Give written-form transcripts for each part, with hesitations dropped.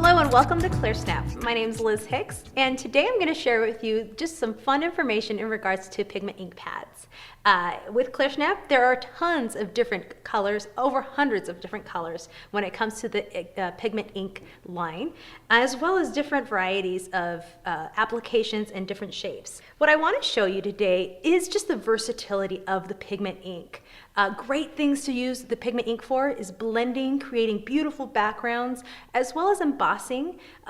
Hello and welcome to Clearsnap. My name is Liz Hicks, and today I'm going to share with you just some fun information in regards to pigment ink pads. With Clearsnap, there are tons of different colors, over hundreds of different colors when it comes to the pigment ink line, as well as different varieties of applications and different shapes. What I want to show you today is just the versatility of the pigment ink. Great things to use the pigment ink for is blending, creating beautiful backgrounds, as well as embossing.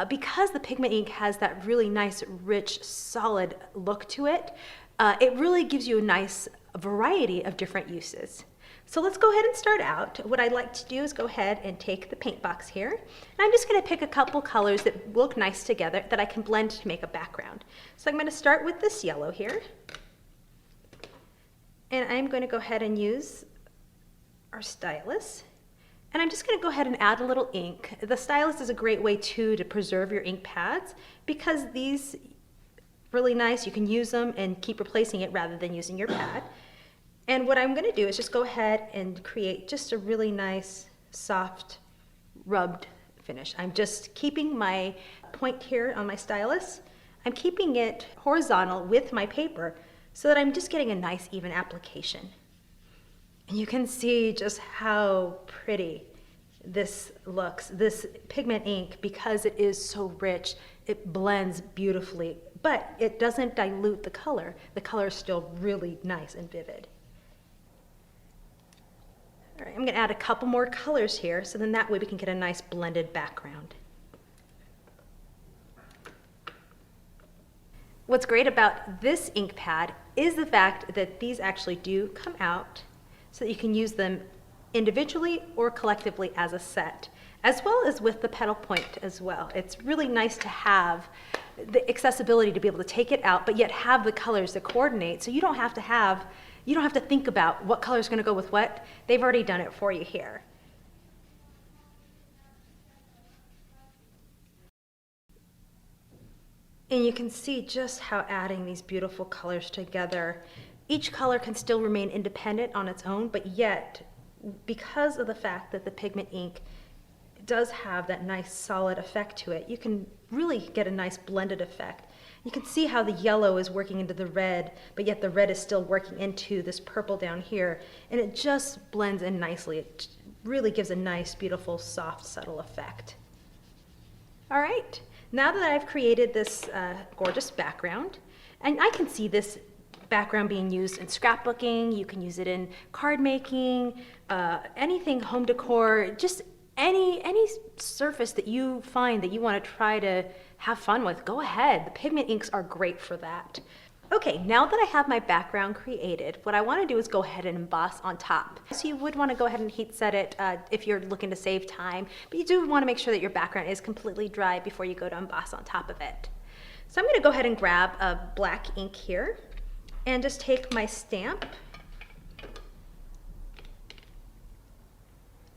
Because the pigment ink has that really nice, rich, solid look to it, it really gives you a nice variety of different uses. So let's go ahead and start out. What I'd like to do is go ahead and take the paint box here, and I'm just going to pick a couple colors that look nice together that I can blend to make a background. So I'm going to start with this yellow here. And I'm going to go ahead and use our stylus. And I'm just going to go ahead and add a little ink. The stylus is a great way too to preserve your ink pads because these really nice. You can use them and keep replacing it rather than using your pad. And what I'm going to do is just go ahead and create just a really nice, soft, rubbed finish. I'm just keeping my point here on my stylus. I'm keeping it horizontal with my paper so that I'm just getting a nice even application. And you can see just how pretty this looks. This pigment ink, because it is so rich, it blends beautifully, but it doesn't dilute the color. The color is still really nice and vivid. All right, I'm gonna add a couple more colors here, so then that way we can get a nice blended background. What's great about this ink pad is the fact that these actually do come out so that you can use them individually or collectively as a set, as well as with the pedal point as well. It's really nice to have the accessibility to be able to take it out, but yet have the colors that coordinate, so you don't have to think about what color is going to go with what. They've already done it for you here. And you can see just how adding these beautiful colors together, each color can still remain independent on its own, but yet, because of the fact that the pigment ink does have that nice solid effect to it, you can really get a nice blended effect. You can see how the yellow is working into the red, but yet the red is still working into this purple down here, and it just blends in nicely. It really gives a nice, beautiful, soft, subtle effect. All right. Now that I've created this gorgeous background, and I can see this background being used in scrapbooking, you can use it in card making, anything home decor, just any surface that you find that you want to try to have fun with, go ahead. The pigment inks are great for that. Okay, now that I have my background created, what I want to do is go ahead and emboss on top. So you would want to go ahead and heat set it if you're looking to save time, but you do want to make sure that your background is completely dry before you go to emboss on top of it. So I'm going to go ahead and grab a black ink here and just take my stamp.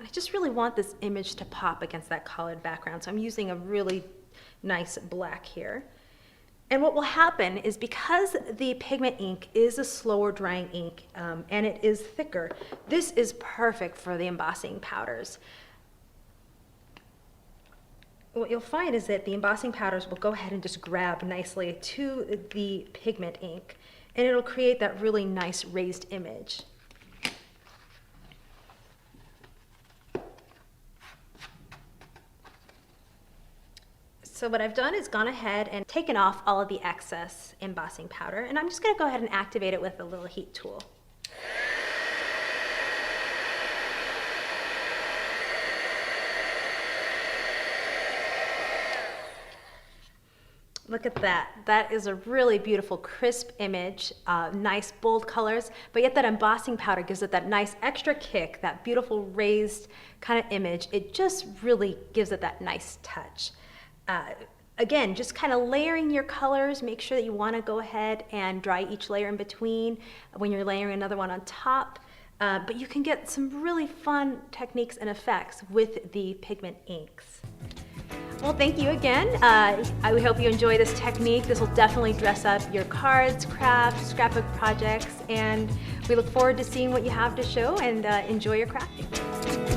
I just really want this image to pop against that colored background, so I'm using a really nice black here. And what will happen is, because the pigment ink is a slower drying ink and it is thicker, this is perfect for the embossing powders. What you'll find is that the embossing powders will go ahead and just grab nicely to the pigment ink, and it'll create that really nice raised image. So what I've done is gone ahead and taken off all of the excess embossing powder, and I'm just going to go ahead and activate it with a little heat tool. Look at that. That is a really beautiful, crisp image, nice, bold colors, but yet that embossing powder gives it that nice extra kick, that beautiful raised kind of image. It just really gives it that nice touch. Again, just kind of layering your colors. Make sure that you want to go ahead and dry each layer in between when you're layering another one on top. But you can get some really fun techniques and effects with the pigment inks. Well, thank you again. I hope you enjoy this technique. This will definitely dress up your cards, crafts, scrapbook projects, and we look forward to seeing what you have to show, and enjoy your crafting.